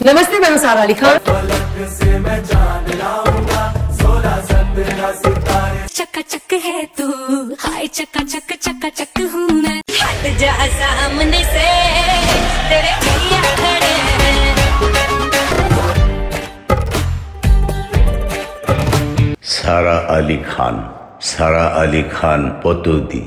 नमस्ते, मैं सारा अली खान। चक्का चक है तू, हाय चक्का चक हूँ मैं। हट जा सामने से, तेरे भैया खड़े हैं। সারা আলী খান। সারা আলী খান পতৌদি।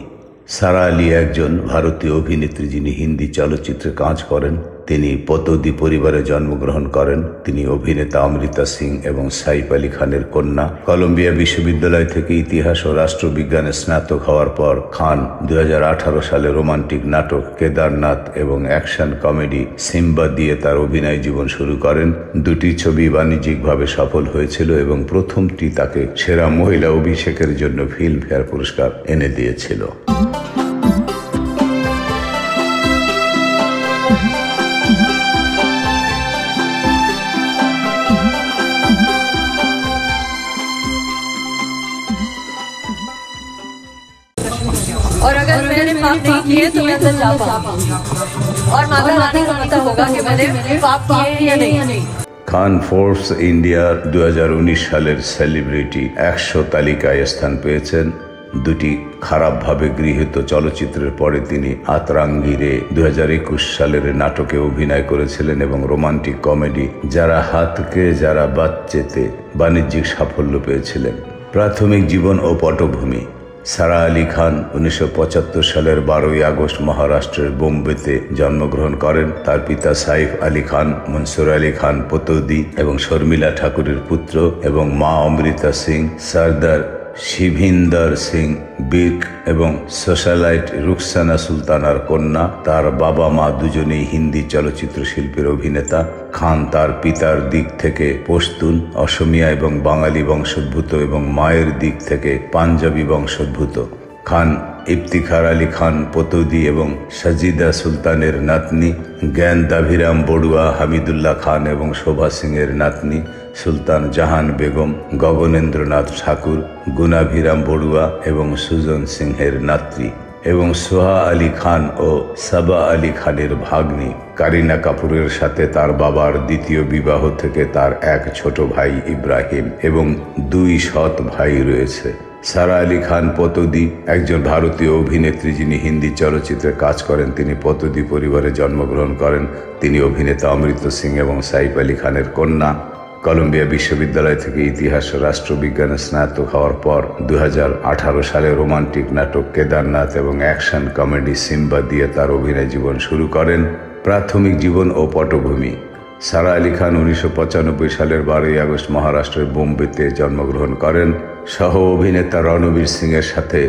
সারা আলী একজন ভারতীয় অভিনেত্রী যিনি হিন্দি চলচ্চিত্রে কাজ করেন। তিনি পতৌদি পরিবারে জন্মগ্রহণ করেন। তিনি অভিনেতা অমৃতা সিং এবং সাইফ আলী খানের কন্যা। কলম্বিয়া বিশ্ববিদ্যালয় থেকে ইতিহাস ও রাষ্ট্রবিজ্ঞানে স্নাতক হওয়ার পর খান 2018 সালে রোমান্টিক নাটক কেদারনাথ এবং অ্যাকশন কমেডি সিম্বা দিয়ে তার অভিনয় জীবন শুরু করেন। দুটি ছবি বাণিজ্যিকভাবে সফল হয়েছিল এবং প্রথমটি তাকে সেরা মহিলা অভিষেকের জন্য ফিল্মফেয়ার পুরস্কার এনে দিয়েছিল। और अगर मैंने पाप नहीं किए तो मैं अंदर जा पाऊंगी और माता रानी को पता होगा कि मैंने पाप किए या नहीं। খান ফোর্বস ইন্ডিয়ার 2019 সালের সেলিব্রিটি 100 তালিকায় স্থান পেয়েছেন। দুটি খারাপভাবে গৃহীত চলচ্চিত্রের পরে তিনি আতরাঙ্গিরে 2021 সালের নাটকে অভিনয় করেছিলেন এবং রোমান্টিক কমেডি যারা হাতকে যারা বাচ্চেতে বাণিজ্যিক সাফল্য পেয়েছিলেন। প্রাথমিক জীবন ও পটভূমি। সারা আলী খান 1975 সালের 12ই আগস্ট মহারাষ্ট্রের বোম্বেতে জন্মগ্রহণ করেন। তার পিতা সাইফ আলী খান মনসুর আলী খান পতৌদি এবং শর্মিলা ঠাকুরের পুত্র এবং মা অমৃতা সিং সর্দার শিভিন্দর সিং বির্ক এবং সোশ্যালাইট রুকসানা সুলতানার কন্যা। তার বাবা মা দুজনেই হিন্দি চলচ্চিত্র শিল্পের অভিনেতা। খান তার পিতার দিক থেকে পশতুন, অসমিয়া এবং বাঙালি বংশোদ্ভূত এবং মায়ের দিক থেকে পাঞ্জাবি বংশোদ্ভূত। খান ইফতিখার আলী খান পতৌদি এবং সাজিদা সুলতানের নাতনি, জ্ঞান দাভিরাম বড়ুয়া হামিদুল্লাহ খান এবং শোভা সিং এর নাতনি, সুলতান জাহান বেগম, গগনেন্দ্রনাথ ঠাকুর, গুণাভিরাম বড়ুয়া এবং সুজন সিংহের নাতৃ এবং সোহা আলী খান ও সাবা আলী খানের ভাগ্নি। কারিনা কাপুরের সাথে তার বাবার দ্বিতীয় বিবাহ থেকে তার এক ছোট ভাই ইব্রাহিম এবং 2 সৎ ভাই রয়েছে। সারা আলী খান পতৌদি একজন ভারতীয় অভিনেত্রী যিনি হিন্দি চলচ্চিত্রে কাজ করেন। তিনি পতৌদি পরিবারে জন্মগ্রহণ করেন। তিনি অভিনেতা অমৃতা সিং এবং সাইফ আলী খানের কন্যা। কলম্বিয়া বিশ্ববিদ্যালয় থেকে ইতিহাস ও রাষ্ট্রবিজ্ঞানে স্নাতক হওয়ার পর 2018 সালে রোমান্টিক নাটক কেদারনাথ এবং অ্যাকশন কমেডি সিম্বা দিয়ে তার অভিনয় জীবন শুরু করেন। প্রাথমিক জীবন ও পটভূমি। সারা আলী খান 1995 সালের 12ই আগস্ট মহারাষ্ট্রের বোম্বেতে জন্মগ্রহণ করেন। সহ অভিনেতা রণবীর সিং এর সাথে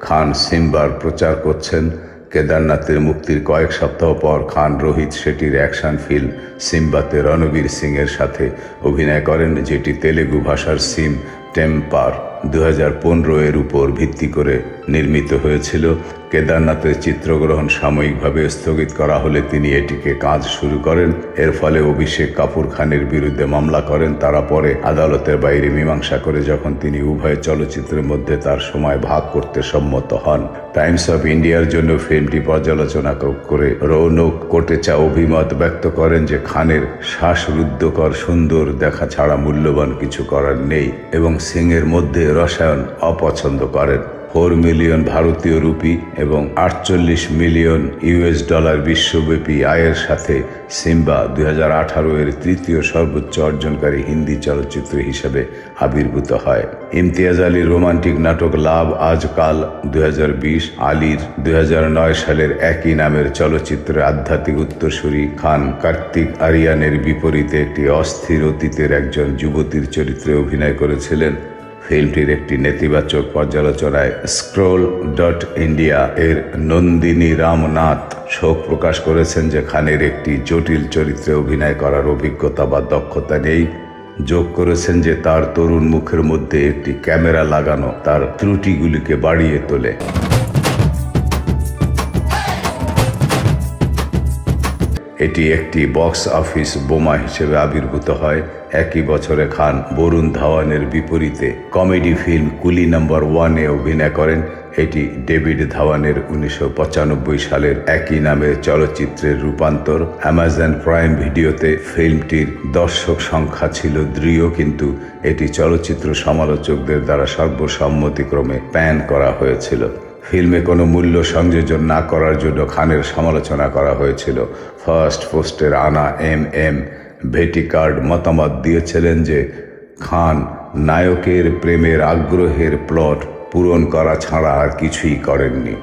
খান সিম্বার প্রচার করছেন। কেদারনাথের মুক্তির কয়েক সপ্তাহ পর খান রোহিত শেঠির অ্যাকশন ফিল্ম সিম্বাতে রণবীর সিং এর সাথে অভিনয় করেন, যেটি তেলেগু ভাষার সিম টেম্পার 2015 এর উপর ভিত্তি করে নির্মিত হয়েছিল। কেদারনাথের চিত্রগ্রহণ সাময়িকভাবে স্থগিত করা হলে তিনি এটিকে কাজ শুরু করেন। এর ফলে অভিষেক কাপুর খানের বিরুদ্ধে মামলা করেন। তারা পরে আদালতের বাইরে মীমাংসা করে যখন তিনি উভয় চলচ্চিত্রের মধ্যে তার সময় ভাগ করতে সম্মত হন। টাইমস অফ ইন্ডিয়ার জন্য ফিল্মটি পর্যালোচনা করে রৌনক কোটেচা অভিমত ব্যক্ত করেন যে খানের শ্বাসরুদ্ধকর সুন্দর দেখা ছাড়া মূল্যবান কিছু করার নেই এবং সিং এর মধ্যে রসায়ন অপছন্দ করেন। 4 মিলিয়ন ভারতীয় রুপি এবং 48 মিলিয়ন US ডলার বিশ্বব্যাপী আয়ের সাথে সিম্বা 2018 এর তৃতীয় সর্বোচ্চ অর্জনকারী হিন্দি চলচ্চিত্র হিসেবে আবির্ভূত হয়। ইমতিয়াজ আলীর রোমান্টিক নাটক লাভ আজকাল 2020, আলীর 2009 সালের একই নামের চলচ্চিত্রে আধ্যাত্মিক উত্তরসূরি খান কার্তিক আরিয়ানের বিপরীতে একটি অস্থির অতীতের একজন যুবতীর চরিত্রে অভিনয় করেছিলেন। ফিল্মটির একটি নেতিবাচক পর্যালোচনায় scroll.india এর নন্দিনী রামনাথ শোক প্রকাশ করেছেন যে খানের একটি জটিল চরিত্রে অভিনয় করার অভিজ্ঞতা বা দক্ষতা নেই। যোগ করেছেন যে তার তরুণ মুখের মধ্যে একটি ক্যামেরা লাগানো তার ত্রুটিগুলিকে বাড়িয়ে তোলে। এটি একটি বক্স অফিস বোমা হিসেবে আবির্ভূত হয়। একই বছরে খান বরুণ ধাওয়ানের বিপরীতে কমেডি ফিল্ম কুলি নাম্বার 1-এ অভিনয় করেন। এটি ডেভিড ধাওয়ানের 1995 সালের একই নামের চলচ্চিত্রের রূপান্তর। অ্যামাজন প্রাইম ভিডিওতে ফিল্মটির দর্শক সংখ্যা ছিল দৃঢ়, কিন্তু এটি চলচ্চিত্র সমালোচকদের দ্বারা সর্বসম্মতিক্রমে প্যান করা হয়েছিল। ফিল্মে কোনো মূল্য সংযোজন না করার জন্য খানের সমালোচনা করা হয়েছিল। ফার্স্ট পোস্টের আনা এম ভেটিকার্ড মতামত দিয়েছিলেন যে খান নায়কের প্রেমের আগ্রহের প্লট পূরণ করা ছাড়া আর কিছুই করেননি।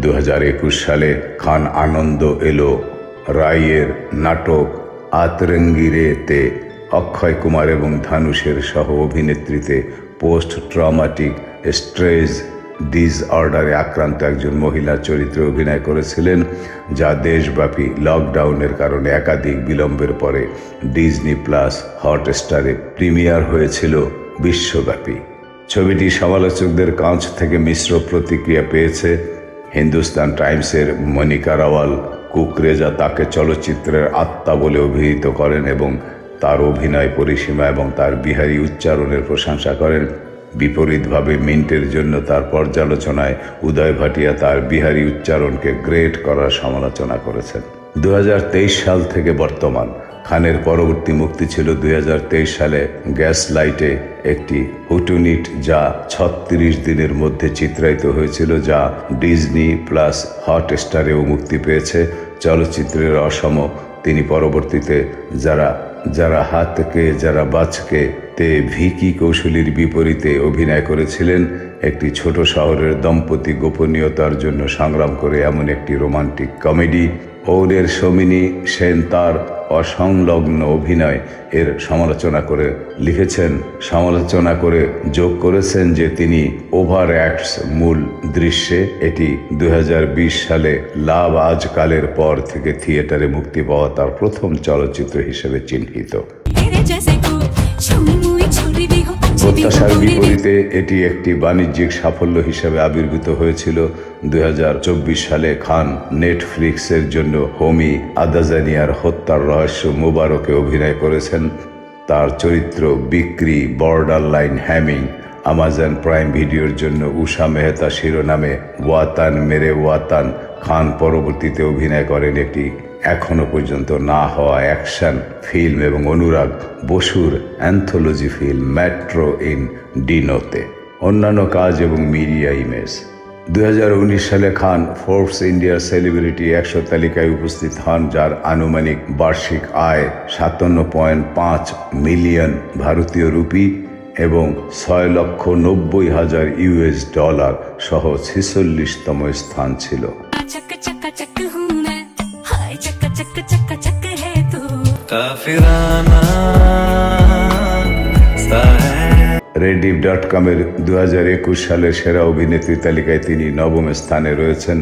দু 2021 সালে খান আনন্দ এলো রায়ের নাটক আতরঙ্গিরেতে অক্ষয় কুমার এবং ধানুষের সহ অভিনেত্রীতে পোস্ট ট্রমাটিক স্ট্রেস ডিসঅর্ডারে আক্রান্ত একজন মহিলার চরিত্রে অভিনয় করেছিলেন, যা দেশব্যাপী লকডাউনের কারণে একাধিক বিলম্বের পরে ডিজনি প্লাস হটস্টারে প্রিমিয়ার হয়েছিল বিশ্বব্যাপী। ছবিটি সমালোচকদের কাছ থেকে মিশ্র প্রতিক্রিয়া পেয়েছে। হিন্দুস্তান টাইমসের মনিকা রাওয়াল কুকরেজা তাকে চলচ্চিত্রের আত্মা বলে অভিহিত করেন এবং তার অভিনয় পরিসীমা এবং তার বিহারী উচ্চারণের প্রশংসা করেন। বিপরীতভাবে মিন্টের জন্য তার পর্যালোচনায় উদয় ভাটিয়া তার বিহারী উচ্চারণকে গ্রেট করার সমালোচনা করেছেন। 2023 সাল থেকে বর্তমান খানের পরবর্তী মুক্তি ছিল 2023 সালে গ্যাস লাইটে একটি হুটুনিট, যা 36 দিনের মধ্যে চিত্রায়িত হয়েছিল, যা ডিজনি প্লাস হটস্টারেও মুক্তি পেয়েছে। চলচ্চিত্রের অসম তিনি পরবর্তীতে যারা হাতকে যারা বাচকে তে ভিকি কৌশলীর বিপরীতে অভিনয় করেছিলেন। একটি ছোট শহরের দম্পতি গোপনীয়তার জন্য সংগ্রাম করে এমন একটি রোমান্টিক কমেডি। ওরের সমিনী সেন তার অসংলগ্ন অভিনয় এর সমালোচনা করে লিখেছেন, সমালোচনা করে যোগ করেছেন যে তিনি ওভার অ্যাক্টস মূল দৃশ্যে। এটি 2020 সালে লাভ আজকালের পর থেকে থিয়েটারে মুক্তি পাওয়া তার প্রথম চলচ্চিত্র হিসেবে চিহ্নিত। প্রত্যাশার বিপরীতে এটি একটি বাণিজ্যিক সাফল্য হিসেবে আবির্ভূত হয়েছিল। 2024 সালে খান নেটফ্লিক্সের জন্য হোমি আদাজানিয়ার হত্যার রহস্য মুবারকে অভিনয় করেছেন। তার চরিত্র বিক্রি border line Hamming Amazon prime ভিডিওর জন্য উষা মেহতা শিরোনামে ওয়াতান মেরে ওয়াতান। খান পরবর্তীতে অভিনয় করেন একটি এখনো পর্যন্ত না হওয়া অ্যাকশন ফিল্ম এবং অনুরাগ বসুর অ্যান্থোলজি ফিল্ম মেট্রো ইন ডিনোতে। অন্যান্য কাজ এবং মিডিয়া ইমেজ। 2019 সালে খান ফোর্বস ইন্ডিয়ার সেলিব্রিটি 100 তালিকায় উপস্থিত হন, যার আনুমানিক বার্ষিক আয় 57.5 মিলিয়ন ভারতীয় রুপি এবং $6,90,000 সহ 46তম স্থান ছিল। Rediff.com-এর 2021 সালের সেরা অভিনেত্রী তালিকায় তিনি 9ম স্থানে রয়েছেন।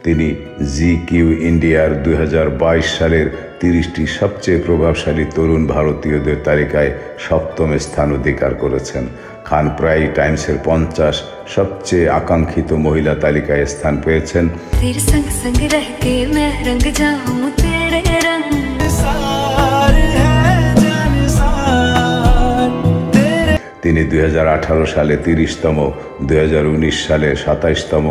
তিনি GQ ইন্ডিয়ার 2022 সালের 30টি সবচেয়ে প্রভাবশালী তরুণ ভারতীয়দের তালিকায় 7ম স্থান অধিকার করেছেন। খান প্রায় টাইমসের 50 সবচেয়ে আকাঙ্ক্ষিত মহিলা তালিকায় স্থান পেয়েছেন। তিনি 2018 সালে 30তম, 2019 সালে 27তম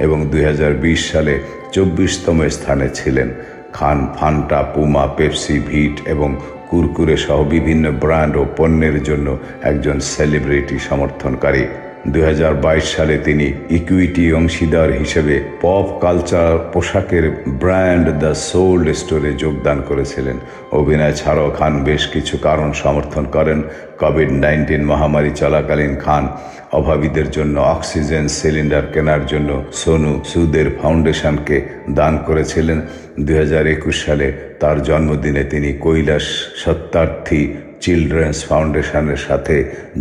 এবং 2020 সালে 24তম স্থানে ছিলেন। খান ফান্টা, পুমা, পেপসি, ভিট এবং কুরকুরে সহ বিভিন্ন ব্র্যান্ড ও পণ্যের জন্য একজন সেলিব্রিটি সমর্থনকারী। 2022 সালে তিনি ইকুইটি অংশীদার হিসেবে পপ কালচার পোশাকের ব্র্যান্ড দ্য সোল্ড স্টোরে যোগদান করেছিলেন। অভিনয় ছাড়াও খান বেশ কিছু কারণ সমর্থন করেন। কোভিড-19 মহামারী চলাকালীন খান অভাবীদের জন্য অক্সিজেন সিলিন্ডার কেনার জন্য সোনু সুদের ফাউন্ডেশনকে দান করেছিলেন। 2021 সালে তার জন্মদিনে তিনি কৈলাস সত্যার্থী চিলড্রেন্স ফাউন্ডেশনের সাথে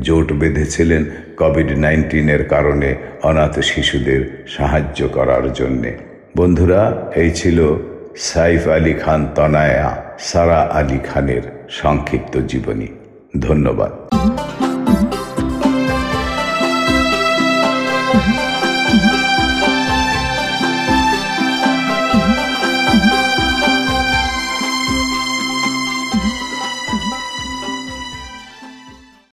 জোট বেঁধেছিলেন। কোভিড-19-এর কারণে অনাথ শিশুদের সাহায্য করার জন্যে। বন্ধুরা, এই ছিল সাইফ আলী খান তনয়া সারা আলী খানের সংক্ষিপ্ত জীবনী। ধন্যবাদ।